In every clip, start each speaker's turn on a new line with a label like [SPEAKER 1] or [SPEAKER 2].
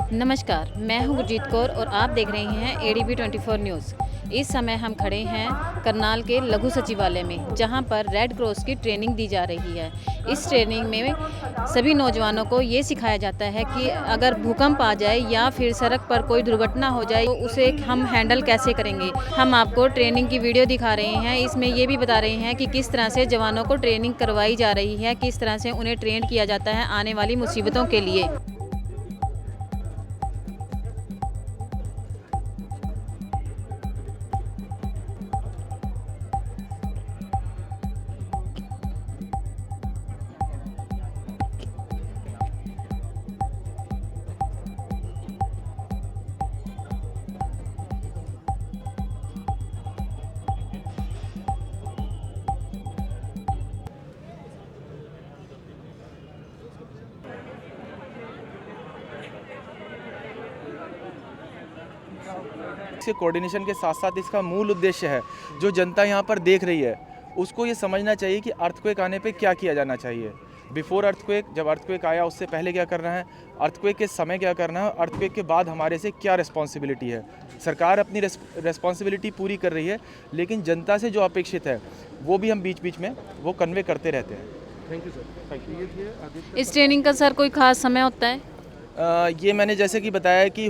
[SPEAKER 1] नमस्कार, मैं हूं गुरजीत कौर और आप देख रहे हैं एडीबी 24 न्यूज़। इस समय हम खड़े हैं करनाल के लघु सचिवालय में, जहां पर रेड क्रॉस की ट्रेनिंग दी जा रही है। इस ट्रेनिंग में सभी नौजवानों को ये सिखाया जाता है कि अगर भूकंप आ जाए या फिर सड़क पर कोई दुर्घटना हो जाए तो उसे हम हैंडल कैसे करेंगे। हम आपको ट्रेनिंग की वीडियो दिखा रहे हैं। इसमें ये भी बता रहे हैं कि किस तरह से जवानों को ट्रेनिंग करवाई जा रही है, किस तरह से उन्हें ट्रेन किया जाता है आने वाली मुसीबतों के लिए।
[SPEAKER 2] इसके कोऑर्डिनेशन के साथ साथ इसका मूल उद्देश्य है, जो जनता यहाँ पर देख रही है उसको ये समझना चाहिए कि अर्थक्वेक आने पे क्या किया जाना चाहिए। बिफोर अर्थक्वेक, जब अर्थक्वेक आया उससे पहले क्या करना है, अर्थक्वेक के समय क्या करना है, अर्थक्वेक के बाद हमारे से क्या रिस्पॉन्सिबिलिटी है। सरकार अपनी रिस्पॉन्सिबिलिटी पूरी कर रही है, लेकिन जनता से जो अपेक्षित है वो भी हम बीच बीच में वो कन्वे करते रहते हैं।
[SPEAKER 3] Thank you sir. Thank you.
[SPEAKER 1] इस ट्रेनिंग का सर कोई खास समय होता है?
[SPEAKER 2] ये मैंने जैसे कि बताया कि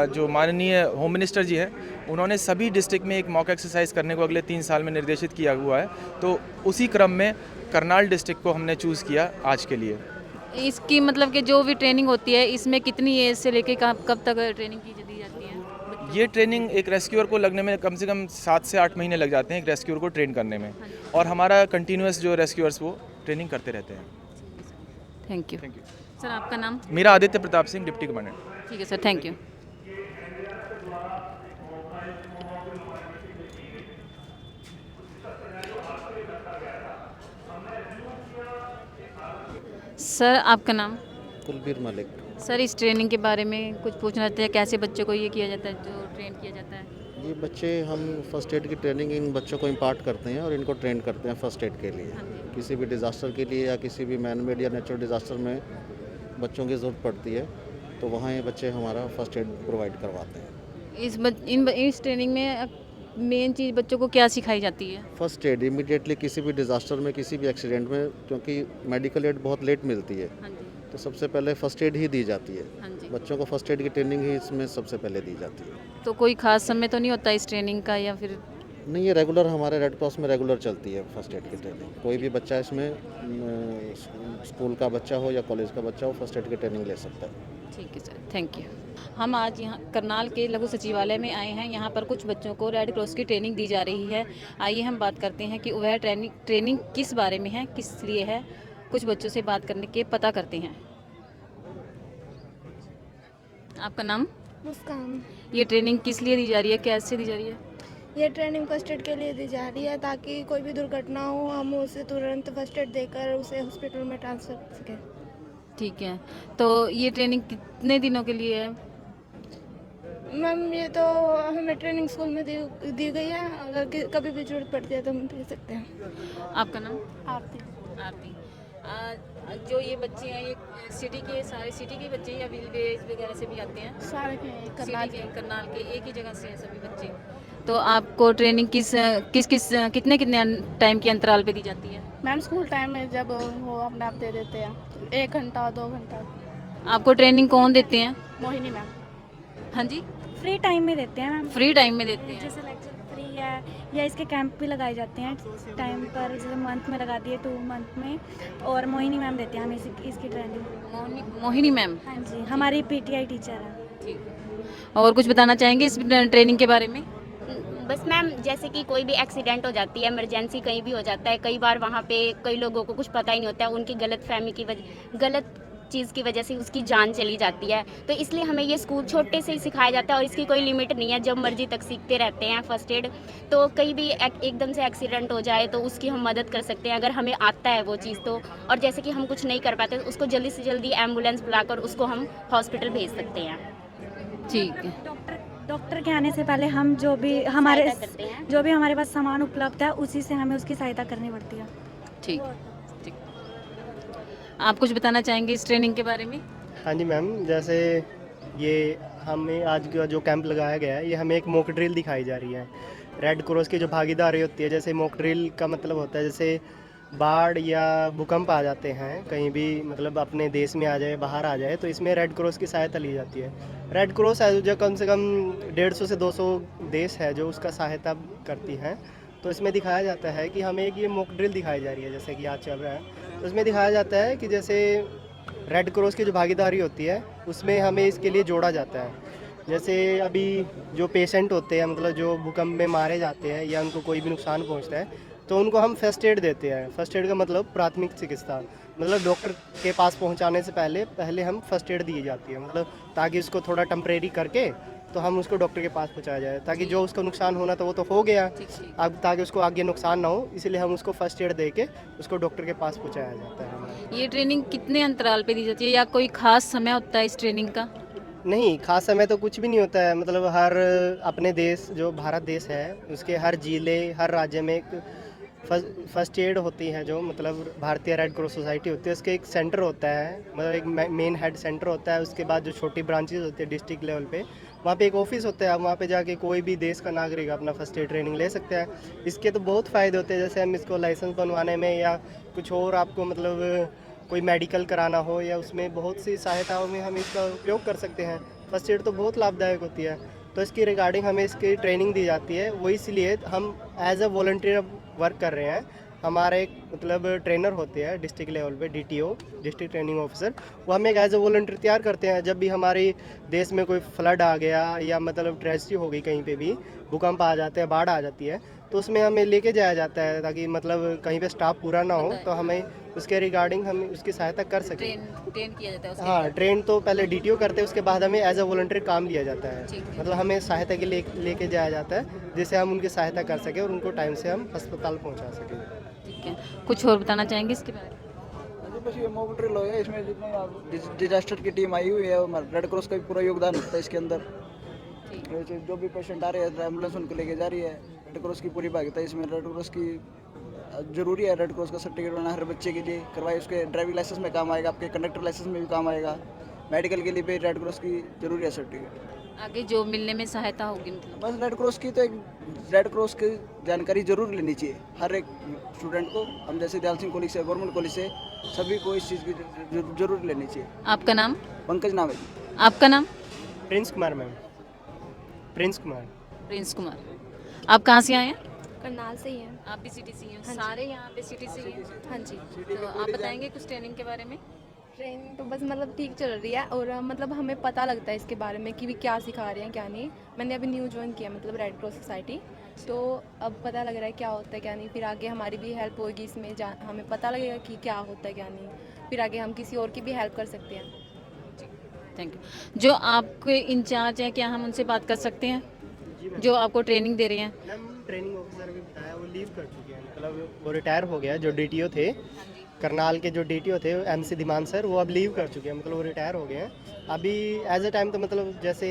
[SPEAKER 2] जो माननीय होम मिनिस्टर जी हैं, उन्होंने सभी डिस्ट्रिक्ट में एक मॉक एक्सरसाइज करने को अगले 3 साल में निर्देशित किया हुआ है। तो उसी क्रम में करनाल डिस्ट्रिक्ट को हमने चूज़ किया आज के लिए।
[SPEAKER 1] इसकी मतलब कि जो भी ट्रेनिंग होती है इसमें कितनी एज से लेके कब तक ट्रेनिंग दी जाती है?
[SPEAKER 2] ये ट्रेनिंग एक रेस्क्यूअर को लगने में कम से कम 7 से 8 महीने लग जाते हैं, एक रेस्क्यूअर को ट्रेन करने में। और हमारा कंटिन्यूस जो रेस्क्यूअर्स वो ट्रेनिंग करते रहते हैं।
[SPEAKER 1] Thank you.
[SPEAKER 2] Thank you.
[SPEAKER 1] Sir आपका नाम?
[SPEAKER 2] मेरा आदित्य प्रताप सिंह, डिप्टी कमांडेंट।
[SPEAKER 1] ठीक है सर, थैंक यू। सर आपका नाम?
[SPEAKER 3] कुलबीर मलिक।
[SPEAKER 1] सर इस ट्रेनिंग के बारे में कुछ पूछना चाहते हैं, कैसे बच्चों को ये किया जाता है जो ट्रेन किया जाता है?
[SPEAKER 3] ये बच्चे, हम फर्स्ट एड की ट्रेनिंग इन बच्चों को इम्पार्ट करते हैं और इनको ट्रेन करते हैं फर्स्ट एड के लिए। किसी भी डिज़ास्टर के लिए या किसी भी मैन मेड या नेचुरल डिज़ास्टर में बच्चों की ज़रूरत पड़ती है, तो वहाँ ये बच्चे हमारा फर्स्ट एड प्रोवाइड करवाते हैं।
[SPEAKER 1] इस ट्रेनिंग में मेन चीज़ बच्चों को क्या सिखाई जाती है?
[SPEAKER 3] फर्स्ट एड इमीडिएटली किसी भी डिज़ास्टर में, किसी भी एक्सीडेंट में, क्योंकि मेडिकल एड बहुत लेट मिलती है,
[SPEAKER 1] हाँ जी।
[SPEAKER 3] तो सबसे पहले फर्स्ट एड ही दी जाती है।
[SPEAKER 1] हाँ जी।
[SPEAKER 3] बच्चों को फर्स्ट एड की ट्रेनिंग ही इसमें सबसे पहले दी जाती है।
[SPEAKER 1] तो कोई खास समय तो नहीं होता इस ट्रेनिंग का, या फिर?
[SPEAKER 3] नहीं, ये रेगुलर हमारे रेड क्रॉस में रेगुलर चलती है फर्स्ट एड की ट्रेनिंग। कोई भी बच्चा इसमें स्कूल का बच्चा हो या कॉलेज का बच्चा हो, फर्स्ट एड की ट्रेनिंग ले सकता है।
[SPEAKER 1] ठीक है सर, थैंक यू। हम आज यहाँ करनाल के लघु सचिवालय में आए हैं। यहाँ पर कुछ बच्चों को रेड क्रॉस की ट्रेनिंग दी जा रही है। आइए हम बात करते हैं कि वह ट्रेनिंग किस बारे में है, किस लिए है। कुछ बच्चों से बात करने के पता करते हैं। आपका नाम?
[SPEAKER 4] मुस्कान।
[SPEAKER 1] ये ट्रेनिंग किस लिए दी जा रही है, कैसे दी जा रही है?
[SPEAKER 4] ये ट्रेनिंग फर्स्ट एड के लिए दी जा रही है, ताकि कोई भी दुर्घटना हो हम उसे तुरंत फर्स्ट एड देकर उसे हॉस्पिटल में ट्रांसफर कर सकें।
[SPEAKER 1] ठीक है, तो ये ट्रेनिंग कितने दिनों के लिए है?
[SPEAKER 4] मैम, ये तो हमें ट्रेनिंग स्कूल में दी गई है। अगर कभी भी जरूरत पड़ती है तो हम दे सकते हैं।
[SPEAKER 1] आपका नाम?
[SPEAKER 4] आरती।
[SPEAKER 1] आरती। जो ये बच्चे हैं ये सारे सिटी के बच्चे हैं या विलेज वगैरह से भी आते हैं?
[SPEAKER 4] सारे
[SPEAKER 1] करनाल के एक ही जगह से हैं सभी बच्चे। तो आपको ट्रेनिंग कितने टाइम के अंतराल पे दी जाती है?
[SPEAKER 4] मैम, स्कूल टाइम में जब वो अपने आप दे देते हैं, 1 घंटा 2 घंटा।
[SPEAKER 1] आपको ट्रेनिंग कौन देते हैं?
[SPEAKER 4] मोहिनी मैम।
[SPEAKER 1] हाँ जी,
[SPEAKER 5] फ्री टाइम में देते हैं मैम।
[SPEAKER 1] फ्री टाइम में देते हैं।
[SPEAKER 5] जैसे लेक्चर फ्री है या इसके कैंप भी लगाए जाते हैं टाइम पर, जैसे मंथ में लगा दिए 2 मंथ में, और मोहिनी मैम देते हैं हमें इसकी ट्रेनिंग।
[SPEAKER 1] मोहिनी मैम?
[SPEAKER 5] हाँ जी, हमारी पीटीआई टीचर है।
[SPEAKER 1] ठीक। और कुछ बताना चाहेंगे इस ट्रेनिंग के बारे में?
[SPEAKER 6] बस मैम, जैसे कि कोई भी एक्सीडेंट हो जाती है, इमरजेंसी कहीं भी हो जाता है, कई बार वहाँ पे कई लोगों को कुछ पता ही नहीं होता है, उनकी गलतफहमी की वजह, गलत चीज़ की वजह से उसकी जान चली जाती है। तो इसलिए हमें ये स्कूल छोटे से ही सिखाया जाता है और इसकी कोई लिमिट नहीं है, जब मर्जी तक सीखते रहते हैं फर्स्ट एड। तो कहीं भी एकदम से एक्सीडेंट हो जाए तो उसकी हम मदद कर सकते हैं, अगर हमें आता है वो चीज़ तो। और जैसे कि हम कुछ नहीं कर पाते तो उसको जल्दी से जल्दी एम्बुलेंस बुलाकर उसको हम हॉस्पिटल भेज सकते हैं।
[SPEAKER 1] ठीक है।
[SPEAKER 5] डॉक्टर के आने से पहले हम जो भी हमारे
[SPEAKER 6] सहायता
[SPEAKER 5] पास सामान उपलब्ध है उसी से हमें उसकी सहायता करनी पड़ती है।
[SPEAKER 1] ठीक। आप कुछ बताना चाहेंगे इस ट्रेनिंग के बारे में?
[SPEAKER 7] हाँ जी मैम, जैसे ये हमें आज का जो कैंप लगाया गया है, ये हमें एक मॉक ड्रिल दिखाई जा रही है। रेड क्रॉस की जो भागीदारी होती है, जैसे मॉक ड्रिल का मतलब होता है जैसे बाढ़ या भूकंप आ जाते हैं कहीं भी, मतलब अपने देश में आ जाए, बाहर आ जाए, तो इसमें रेड क्रॉस की सहायता ली जाती है। रेड क्रॉस है जो कम से कम 150 से 200 देश है जो उसका सहायता करती हैं। तो इसमें दिखाया जाता है कि हमें एक ये मॉक ड्रिल दिखाई जा रही है, जैसे कि आज चल रहा है, तो इसमें दिखाया जाता है कि जैसे रेड क्रॉस की जो भागीदारी होती है उसमें हमें इसके लिए जोड़ा जाता है। जैसे अभी जो पेशेंट होते हैं, मतलब जो भूकंप में मारे जाते हैं या उनको कोई भी नुकसान पहुंचता है, तो उनको हम फर्स्ट एड देते हैं। फर्स्ट एड का मतलब प्राथमिक चिकित्सा, मतलब डॉक्टर के पास पहुंचाने से पहले हम फर्स्ट एड दी जाती है, मतलब ताकि उसको थोड़ा टेम्परेरी करके तो हम उसको डॉक्टर के पास पहुंचाया जाए, ताकि जो उसको नुकसान होना था वो तो हो गया, अब ताकि उसको आगे नुकसान ना हो, इसलिए हम उसको फर्स्ट एड दे के उसको डॉक्टर के पास पहुंचाया जाता है।
[SPEAKER 1] ये ट्रेनिंग कितने अंतराल पे दी जाती है या कोई खास समय होता है इस ट्रेनिंग का?
[SPEAKER 7] नहीं, खास समय तो कुछ भी नहीं होता है, मतलब हर अपने देश जो भारत देश है उसके हर जिले, हर राज्य में एक फर्स्ट एड होती है, जो मतलब भारतीय रेड क्रॉस सोसाइटी होती है, उसके एक सेंटर होता है, मतलब एक मेन हेड सेंटर होता है। उसके बाद जो छोटी ब्रांचेज होती है डिस्ट्रिक्ट लेवल पे, वहाँ पे एक ऑफिस होता है, वहाँ पे जाके कोई भी देश का नागरिक अपना फर्स्ट एड ट्रेनिंग ले सकता है। इसके तो बहुत फ़ायदे होते हैं, जैसे हम इसको लाइसेंस बनवाने में या कुछ और आपको मतलब कोई मेडिकल कराना हो, या उसमें बहुत सी सहायताओं में हम इसका उपयोग कर सकते हैं। फर्स्ट एड तो बहुत लाभदायक होती है, तो इसकी रिगार्डिंग हमें इसकी ट्रेनिंग दी जाती है। वो इसलिए हम एज अ वॉलंटियर वर्क कर रहे हैं। हमारे एक मतलब ट्रेनर होते हैं डिस्ट्रिक्ट लेवल पे, DTO डिस्ट्रिक्ट ट्रेनिंग ऑफिसर, वो हमें एक एज अ वॉलंटियर तैयार करते हैं। जब भी हमारे देश में कोई फ्लड आ गया या मतलब ट्रेजेडी हो गई, कहीं पे भी भूकंप आ जाते हैं, बाढ़ आ जाती है, तो उसमें हमें लेके जाया जाता है, ताकि मतलब कहीं पे स्टाफ पूरा ना हो, तो हमें उसके रिगार्डिंग हम उसकी सहायता कर सकें।
[SPEAKER 1] ट्रेन किया जाता है उसके
[SPEAKER 7] हाँ, ट्रेन तो पहले DTO करते हैं, उसके बाद हमें एज अ वॉलंटियर काम लिया जाता है,
[SPEAKER 1] ठीक है।
[SPEAKER 7] मतलब हमें सहायता के लिए लेके जाया जाता है, जिससे हम उनकी सहायता कर सकें और उनको टाइम से हम अस्पताल पहुंचा सकें।
[SPEAKER 1] ठीक है, कुछ और बताना चाहेंगे इसके बारे में?
[SPEAKER 8] बस ये मॉक ड्रिल हो गया, इसमें जितने डिजास्टर की टीम आई हुई है, रेड क्रॉस का भी पूरा योगदान होता है इसके अंदर। वैसे जो भी पेशेंट आ रहे हैं, एम्बुलेंस उनको लेके जा रही है, रेड क्रॉस की पूरी भागीदारी है इसमें। रेड क्रॉस की जरूरी है, रेड क्रॉस का सर्टिफिकेट बनाना हर बच्चे के लिए करवाए, उसके ड्राइविंग लाइसेंस में काम आएगा, आपके कंडक्टर लाइसेंस में भी काम आएगा, मेडिकल के लिए भी रेड क्रॉस की जरूरी है सर्टिफिकेट।
[SPEAKER 1] आगे जो मिलने में सहायता होगी मतलब?
[SPEAKER 8] बस रेड क्रॉस की तो एक रेड क्रॉस की जानकारी जरूर लेनी चाहिए हर एक स्टूडेंट को। हम जैसे दयाल सिंह कॉलेज से, गवर्नमेंट कॉलेज से, सभी को इस चीज़ की जरूर लेनी चाहिए।
[SPEAKER 1] आपका नाम?
[SPEAKER 8] पंकज नाम है।
[SPEAKER 1] आपका नाम?
[SPEAKER 7] Prince Kumar ma'am, Prince Kumar.
[SPEAKER 1] Prince Kumar. आप कहाँ से आए हैं?
[SPEAKER 4] करनाल से ही है।
[SPEAKER 1] आप भी सिटी से ही हैं? सारे यहाँ पे सिटी से ही हैं?
[SPEAKER 4] हाँ जी।
[SPEAKER 1] तो आप बताएंगे कुछ ट्रेनिंग के बारे में?
[SPEAKER 4] ट्रेनिंग तो बस मतलब ठीक चल रही है, और मतलब हमें पता लगता है इसके बारे में कि भी क्या सिखा रहे हैं क्या नहीं। मैंने अभी न्यू ज्वाइन किया, मतलब रेड क्रॉस सोसाइटी, तो अब पता लग रहा है क्या होता है क्या नहीं। फिर आगे हमारी भी हेल्प होगी इसमें, हमें पता लगेगा कि क्या होता है क्या नहीं, फिर आगे हम किसी और की भी हेल्प कर सकते हैं।
[SPEAKER 1] Thank you. जो आपके इंचार्ज हैं, क्या हम उनसे बात कर सकते हैं, जो आपको ट्रेनिंग दे रहे हैं?
[SPEAKER 7] मैम, ट्रेनिंग ऑफिसर भी बताया, वो लीव कर चुके हैं, मतलब वो रिटायर हो गया। जो DTO थे करनाल के, जो DTO थे MC धीमान सर, वो अब लीव कर चुके हैं, मतलब वो रिटायर हो गए हैं। अभी एज अ टाइम तो मतलब जैसे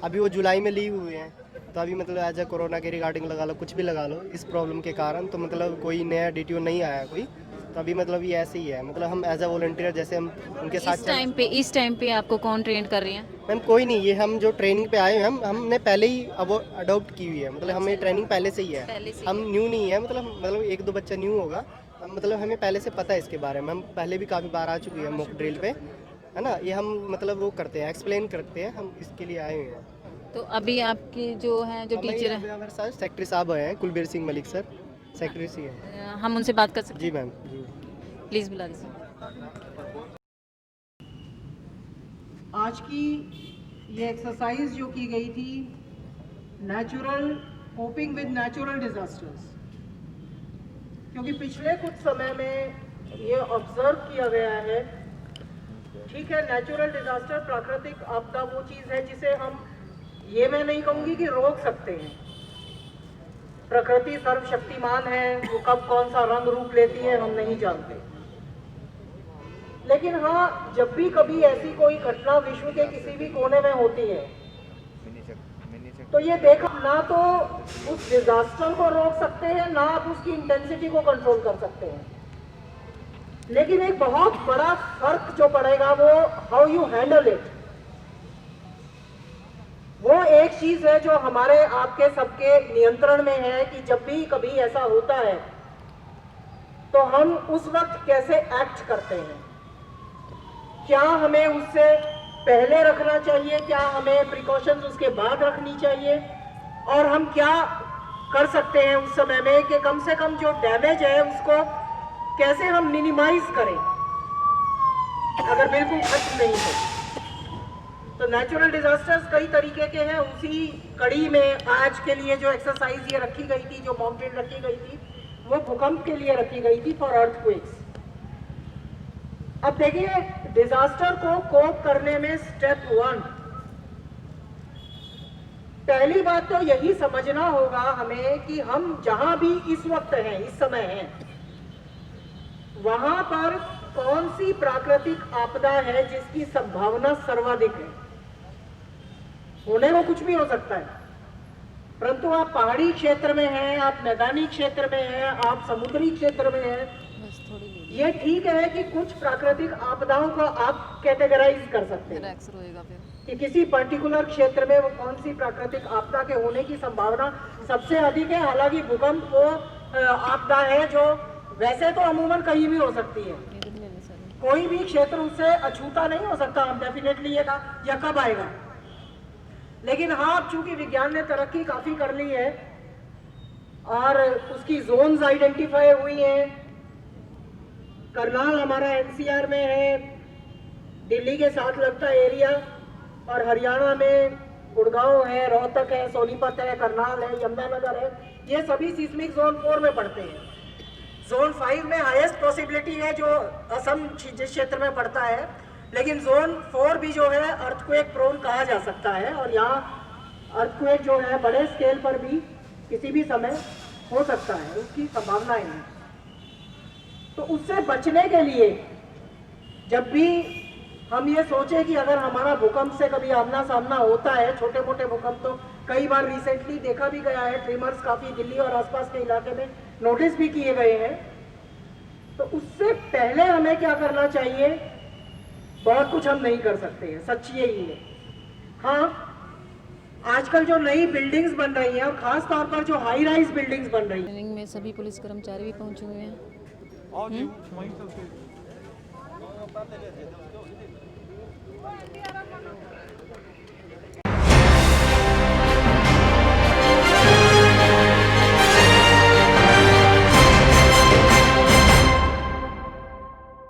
[SPEAKER 7] अभी वो जुलाई में लीव हुए हैं, तो अभी मतलब एज अ कोरोना के रिगार्डिंग लगा लो, कुछ भी लगा लो, इस प्रॉब्लम के कारण, तो मतलब कोई नया DTO नहीं आया कोई, तो अभी मतलब ये ऐसे ही है। मतलब हम एज अ वॉलंटियर जैसे हम उनके साथ
[SPEAKER 1] इस टाइम पे आपको कौन ट्रेन कर रहे हैं?
[SPEAKER 7] मैम कोई नहीं, ये हम जो ट्रेनिंग पे आए हैं, हमने पहले ही अब अडॉप्ट की हुई है, मतलब हमें ट्रेनिंग पहले से ही है,
[SPEAKER 1] पहले से
[SPEAKER 7] हम न्यू नहीं है, मतलब एक दो बच्चा न्यू होगा, मतलब हमें पहले से पता है इसके बारे में। हम पहले भी काफ़ी बार आ चुके हैं मॉक ड्रिल पे, है ना। ये हम मतलब वो करते हैं, एक्सप्लेन करते हैं, हम इसके लिए आए हुए हैं।
[SPEAKER 1] तो अभी आपके जो हैं, जो टीचर हैं,
[SPEAKER 7] हमारे साथ सेक्रेटरी साहब हैं, कुलबीर सिंह मलिक सर, सेक्रेटरी हैं।
[SPEAKER 1] हम उनसे बात कर सकते
[SPEAKER 7] जी मैम, जी।
[SPEAKER 1] हैं? प्लीज़ बुला दीजिए।
[SPEAKER 9] आज की ये एक्सरसाइज जो की गई थी, natural coping with natural disasters, क्योंकि पिछले कुछ समय में ये ऑब्जर्व किया गया है, ठीक है, नेचुरल डिजास्टर, प्राकृतिक आपदा वो चीज़ है जिसे हम, ये मैं नहीं कहूँगी कि रोक सकते हैं, प्रकृति सर्वशक्तिमान है, वो कब कौन सा रंग रूप लेती है हम नहीं जानते। लेकिन हाँ, जब भी कभी ऐसी कोई घटना विश्व के किसी भी कोने में होती है, तो ये देखा, ना तो उस डिजास्टर को रोक सकते हैं, ना आप उसकी इंटेंसिटी को कंट्रोल कर सकते हैं, लेकिन एक बहुत बड़ा फर्क जो पड़ेगा वो हाउ यू हैंडल इट। एक चीज है जो हमारे आपके सबके नियंत्रण में है कि जब भी कभी ऐसा होता है तो हम उस वक्त कैसे एक्ट करते हैं। क्या हमें उससे पहले रखना चाहिए, क्या हमें प्रिकॉशंस उसके बाद रखनी चाहिए, और हम क्या कर सकते हैं उस समय में कि कम से कम जो डैमेज है उसको कैसे हम मिनिमाइज करें अगर बिल्कुल खत्म नहीं हो। तो नेचुरल डिजास्टर्स कई तरीके के हैं। उसी कड़ी में आज के लिए जो एक्सरसाइज ये रखी गई थी, जो मॉक ड्रिल रखी गई थी, वो भूकंप के लिए रखी गई थी, फॉर अर्थक्वेक्स। अब देखिए, डिजास्टर को कोप करने में स्टेप 1, पहली बात तो यही समझना होगा हमें कि हम जहां भी इस वक्त हैं, इस समय हैं, वहां पर कौन सी प्राकृतिक आपदा है जिसकी संभावना सर्वाधिक है। होने को कुछ भी हो सकता है, परंतु आप पहाड़ी क्षेत्र में हैं, आप मैदानी क्षेत्र में हैं, आप समुद्री क्षेत्र में हैं, ये ठीक है कि कुछ प्राकृतिक आपदाओं को आप कैटेगराइज कर सकते हैं कि किसी पर्टिकुलर क्षेत्र में वो कौन सी प्राकृतिक आपदा के होने की संभावना सबसे अधिक है। हालांकि भूकंप वो आपदा है जो वैसे तो अमूमन कहीं भी हो सकती है, कोई भी क्षेत्र उससे अछूता नहीं हो सकता। हम डेफिनेटली ये कहा या कब आएगा, लेकिन हाँ, चूंकि विज्ञान ने तरक्की काफी कर ली है और उसकी जोन्स आइडेंटिफाई हुई हैं। करनाल हमारा एनसीआर में है, दिल्ली के साथ लगता एरिया, और हरियाणा में गुड़गांव है, रोहतक है, सोनीपत है, करनाल है, यमुनानगर है, ये सभी सिस्मिक जोन 4 में पड़ते हैं। जोन 5 में हाईएस्ट पॉसिबिलिटी है जो असम जिस क्षेत्र में पड़ता है, लेकिन जोन 4 भी जो है अर्थक्वेक प्रोन कहा जा सकता है, और यहाँ अर्थक्वेक जो है बड़े स्केल पर भी किसी भी समय हो सकता है, उसकी संभावनाएं हैं। तो उससे बचने के लिए जब भी हम ये सोचे कि अगर हमारा भूकंप से कभी आमना सामना होता है, छोटे मोटे भूकंप तो कई बार रिसेंटली देखा भी गया है, ट्रिमर्स काफी दिल्ली और आसपास के इलाके में नोटिस भी किए गए हैं, तो उससे पहले हमें क्या करना चाहिए। बहुत कुछ हम नहीं कर सकते हैं, सच यही है। हाँ, आजकल जो नई बिल्डिंग्स बन रही हैं और खास तौर पर जो हाई राइज बिल्डिंग्स बन रही हैं,
[SPEAKER 1] ट्रेनिंग में सभी पुलिस कर्मचारी भी पहुंचे हुए हैं।